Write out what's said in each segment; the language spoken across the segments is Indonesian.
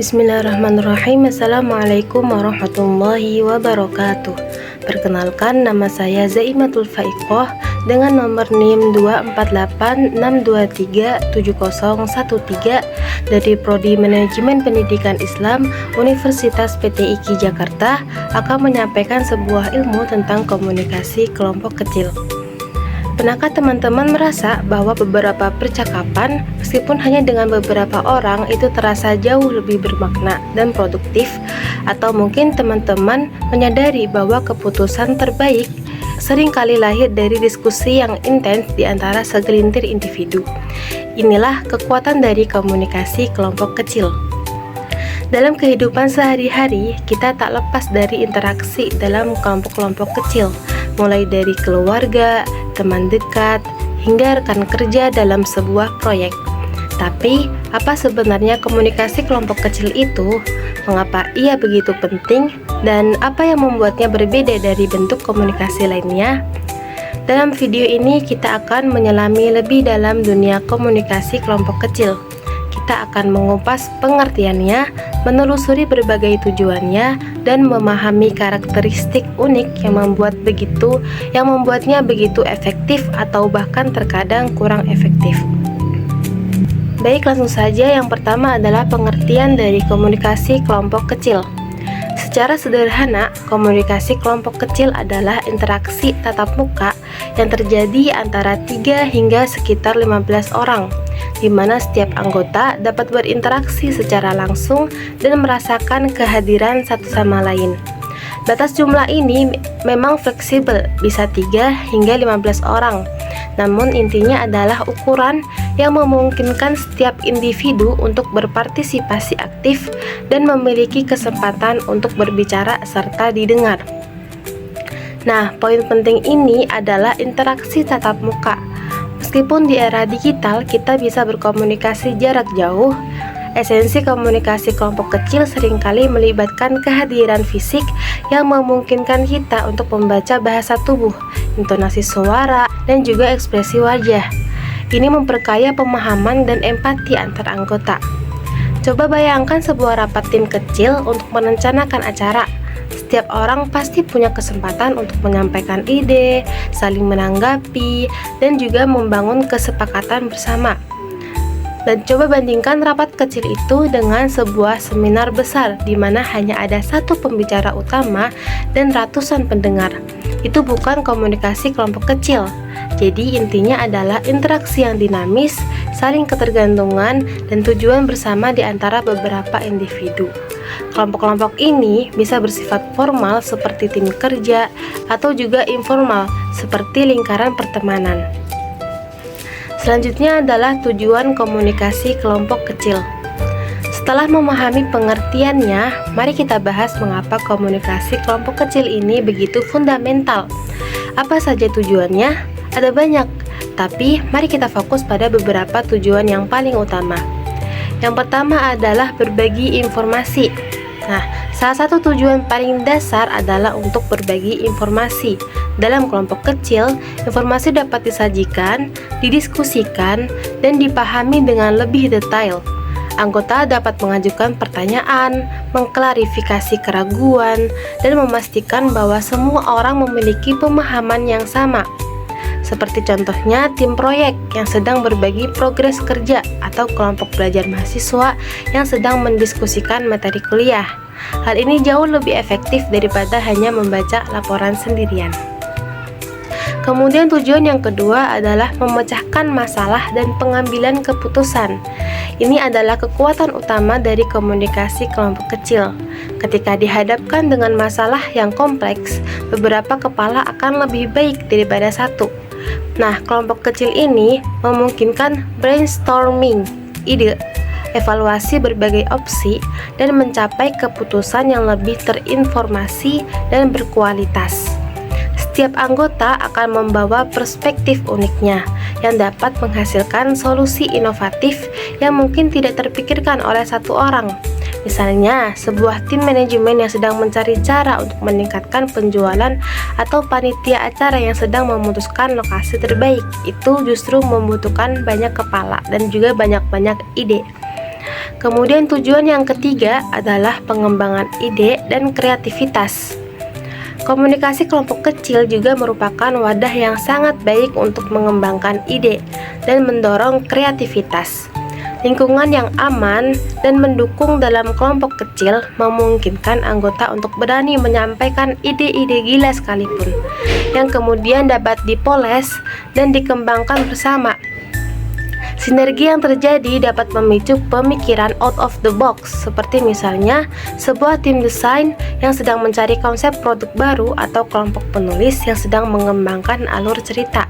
Bismillahirrahmanirrahim. Assalamualaikum warahmatullahi wabarakatuh. Perkenalkan, nama saya Zaimatul Faiqoh dengan nomor NIM 24862370113 dari Prodi Manajemen Pendidikan Islam Universitas PT IKI Jakarta, akan menyampaikan sebuah ilmu tentang komunikasi kelompok kecil. Pernahkah teman-teman merasa bahwa beberapa percakapan, meskipun hanya dengan beberapa orang, itu terasa jauh lebih bermakna dan produktif? Atau mungkin teman-teman menyadari bahwa keputusan terbaik seringkali lahir dari diskusi yang intens di antara segelintir individu. Inilah kekuatan dari komunikasi kelompok kecil. Dalam kehidupan sehari-hari, kita tak lepas dari interaksi dalam kelompok-kelompok kecil, mulai dari keluarga, teman dekat, hingga rekan kerja dalam sebuah proyek. Tapi, apa sebenarnya komunikasi kelompok kecil itu? Mengapa ia begitu penting? Dan apa yang membuatnya berbeda dari bentuk komunikasi lainnya? Dalam video ini, kita akan menyelami lebih dalam dunia komunikasi kelompok kecil. Kita akan mengupas pengertiannya, menelusuri berbagai tujuannya, dan memahami karakteristik unik yang membuatnya begitu efektif atau bahkan terkadang kurang efektif. Baik, langsung saja. Yang pertama adalah pengertian dari komunikasi kelompok kecil. Secara sederhana, komunikasi kelompok kecil adalah interaksi tatap muka yang terjadi antara 3 hingga sekitar 15 orang, di mana setiap anggota dapat berinteraksi secara langsung dan merasakan kehadiran satu sama lain. Batas jumlah ini memang fleksibel, bisa 3 hingga 15 orang. Namun intinya adalah ukuran yang memungkinkan setiap individu untuk berpartisipasi aktif dan memiliki kesempatan untuk berbicara serta didengar. Nah, poin penting ini adalah interaksi tatap muka. Meskipun di era digital kita bisa berkomunikasi jarak jauh, esensi komunikasi kelompok kecil seringkali melibatkan kehadiran fisik yang memungkinkan kita untuk membaca bahasa tubuh, intonasi suara, dan juga ekspresi wajah. Ini memperkaya pemahaman dan empati antar anggota. Coba bayangkan sebuah rapat tim kecil untuk merencanakan acara. Setiap orang pasti punya kesempatan untuk menyampaikan ide, saling menanggapi, dan juga membangun kesepakatan bersama. Dan coba bandingkan rapat kecil itu dengan sebuah seminar besar di mana hanya ada satu pembicara utama dan ratusan pendengar. Itu bukan komunikasi kelompok kecil. Jadi intinya adalah interaksi yang dinamis, saling ketergantungan, dan tujuan bersama di antara beberapa individu. Kelompok-kelompok ini bisa bersifat formal seperti tim kerja atau juga informal seperti lingkaran pertemanan. Selanjutnya adalah tujuan komunikasi kelompok kecil. Setelah memahami pengertiannya, mari kita bahas mengapa komunikasi kelompok kecil ini begitu fundamental. Apa saja tujuannya? Ada banyak, tapi mari kita fokus pada beberapa tujuan yang paling utama. Yang pertama adalah berbagi informasi. Nah, salah satu tujuan paling dasar adalah untuk berbagi informasi. Dalam kelompok kecil, informasi dapat disajikan, didiskusikan, dan dipahami dengan lebih detail. Anggota dapat mengajukan pertanyaan, mengklarifikasi keraguan, dan memastikan bahwa semua orang memiliki pemahaman yang sama. Seperti contohnya tim proyek yang sedang berbagi progres kerja atau kelompok belajar mahasiswa yang sedang mendiskusikan materi kuliah. Hal ini jauh lebih efektif daripada hanya membaca laporan sendirian. Kemudian tujuan yang kedua adalah memecahkan masalah dan pengambilan keputusan. Ini adalah kekuatan utama dari komunikasi kelompok kecil. Ketika dihadapkan dengan masalah yang kompleks, beberapa kepala akan lebih baik daripada satu. Nah, kelompok kecil ini memungkinkan brainstorming ide, evaluasi berbagai opsi, dan mencapai keputusan yang lebih terinformasi dan berkualitas. Setiap anggota akan membawa perspektif uniknya yang dapat menghasilkan solusi inovatif yang mungkin tidak terpikirkan oleh satu orang. Misalnya, sebuah tim manajemen yang sedang mencari cara untuk meningkatkan penjualan atau panitia acara yang sedang memutuskan lokasi terbaik, itu justru membutuhkan banyak kepala dan juga banyak-banyak ide. Kemudian tujuan yang ketiga adalah pengembangan ide dan kreativitas. Komunikasi kelompok kecil juga merupakan wadah yang sangat baik untuk mengembangkan ide dan mendorong kreativitas. Lingkungan yang aman dan mendukung dalam kelompok kecil memungkinkan anggota untuk berani menyampaikan ide-ide gila sekalipun, yang kemudian dapat dipoles dan dikembangkan bersama. Sinergi yang terjadi dapat memicu pemikiran out of the box, seperti misalnya sebuah tim desain yang sedang mencari konsep produk baru atau kelompok penulis yang sedang mengembangkan alur cerita.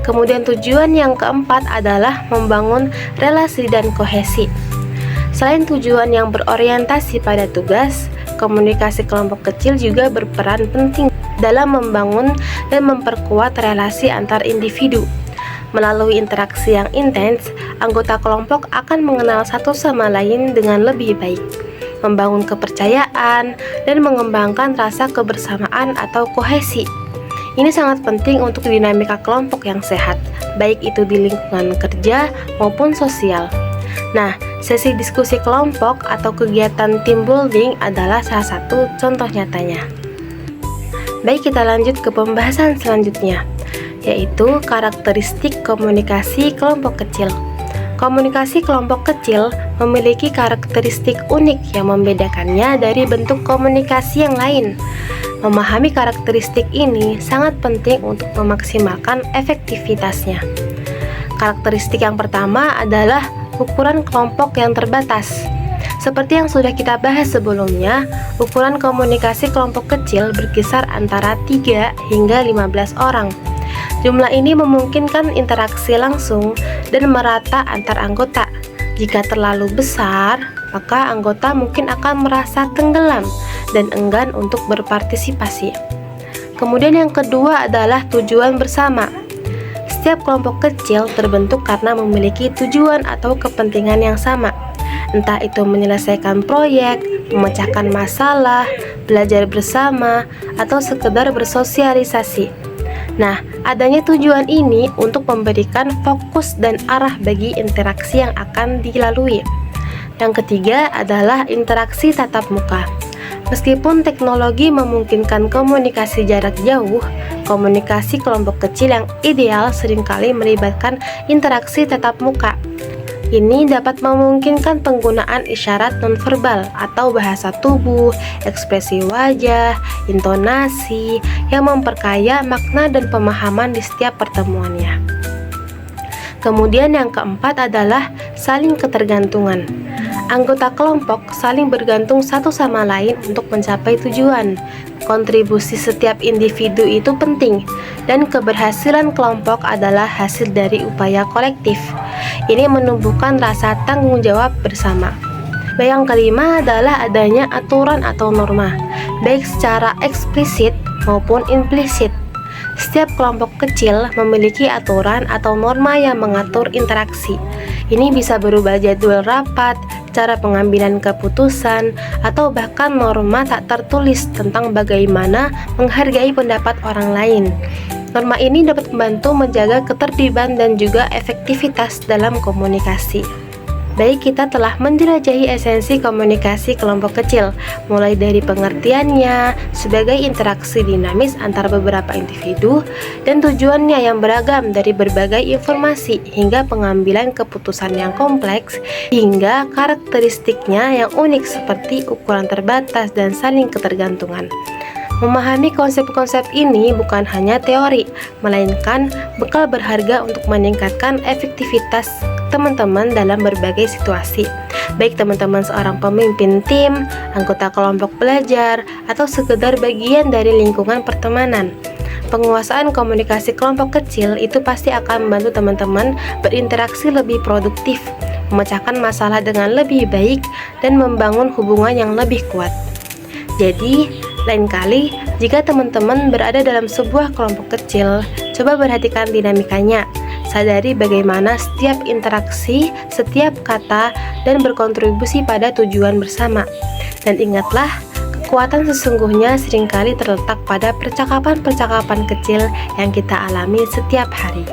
Kemudian tujuan yang keempat adalah membangun relasi dan kohesi. Selain tujuan yang berorientasi pada tugas, komunikasi kelompok kecil juga berperan penting dalam membangun dan memperkuat relasi antar individu. Melalui interaksi yang intens, anggota kelompok akan mengenal satu sama lain dengan lebih baik, membangun kepercayaan, dan mengembangkan rasa kebersamaan atau kohesi. Ini sangat penting untuk dinamika kelompok yang sehat, baik itu di lingkungan kerja maupun sosial. Nah, sesi diskusi kelompok atau kegiatan team building adalah salah satu contoh nyatanya. Baik, kita lanjut ke pembahasan selanjutnya, yaitu karakteristik komunikasi kelompok kecil. Komunikasi kelompok kecil memiliki karakteristik unik yang membedakannya dari bentuk komunikasi yang lain. Memahami karakteristik ini sangat penting untuk memaksimalkan efektivitasnya. Karakteristik yang pertama adalah ukuran kelompok yang terbatas. Seperti yang sudah kita bahas sebelumnya, ukuran komunikasi kelompok kecil berkisar antara 3 hingga 15 orang. Jumlah ini memungkinkan interaksi langsung dan merata antar anggota. Jika terlalu besar, maka anggota mungkin akan merasa tenggelam dan enggan untuk berpartisipasi. Kemudian yang kedua adalah tujuan bersama. Setiap kelompok kecil terbentuk karena memiliki tujuan atau kepentingan yang sama. Entah itu menyelesaikan proyek, memecahkan masalah, belajar bersama, atau sekedar bersosialisasi. Nah, adanya tujuan ini untuk memberikan fokus dan arah bagi interaksi yang akan dilalui. Yang ketiga adalah interaksi tatap muka. Meskipun teknologi memungkinkan komunikasi jarak jauh, komunikasi kelompok kecil yang ideal seringkali melibatkan interaksi tatap muka. Ini dapat memungkinkan penggunaan isyarat nonverbal atau bahasa tubuh, ekspresi wajah, intonasi yang memperkaya makna dan pemahaman di setiap pertemuannya. Kemudian yang keempat adalah saling ketergantungan. Anggota kelompok saling bergantung satu sama lain untuk mencapai tujuan. Kontribusi setiap individu itu penting, dan keberhasilan kelompok adalah hasil dari upaya kolektif. Ini menumbuhkan rasa tanggung jawab bersama. Yang kelima adalah adanya aturan atau norma, baik secara eksplisit maupun implisit. Setiap kelompok kecil memiliki aturan atau norma yang mengatur interaksi. Ini bisa berubah jadwal rapat, cara pengambilan keputusan, atau bahkan norma tak tertulis tentang bagaimana menghargai pendapat orang lain. Norma ini dapat membantu menjaga ketertiban dan juga efektivitas dalam komunikasi. Baik, kita telah menjelajahi esensi komunikasi kelompok kecil, mulai dari pengertiannya sebagai interaksi dinamis antar beberapa individu dan tujuannya yang beragam dari berbagai informasi hingga pengambilan keputusan yang kompleks hingga karakteristiknya yang unik seperti ukuran terbatas dan saling ketergantungan. Memahami konsep-konsep ini bukan hanya teori, melainkan bekal berharga untuk meningkatkan efektivitas teman-teman dalam berbagai situasi, baik teman-teman seorang pemimpin tim, anggota kelompok belajar, atau sekedar bagian dari lingkungan pertemanan. Penguasaan komunikasi kelompok kecil itu pasti akan membantu teman-teman berinteraksi lebih produktif, memecahkan masalah dengan lebih baik, dan membangun hubungan yang lebih kuat. Jadi, lain kali jika teman-teman berada dalam sebuah kelompok kecil, coba perhatikan dinamikanya. Sadari bagaimana setiap interaksi, setiap kata, dan berkontribusi pada tujuan bersama. Dan ingatlah, kekuatan sesungguhnya seringkali terletak pada percakapan-percakapan kecil yang kita alami setiap hari.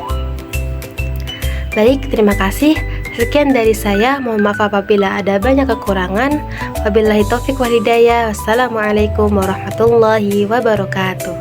Baik, terima kasih. Sekian dari saya, mohon maaf apabila ada banyak kekurangan. Wabillahi taufik wal hidayah. Wassalamualaikum warahmatullahi wabarakatuh.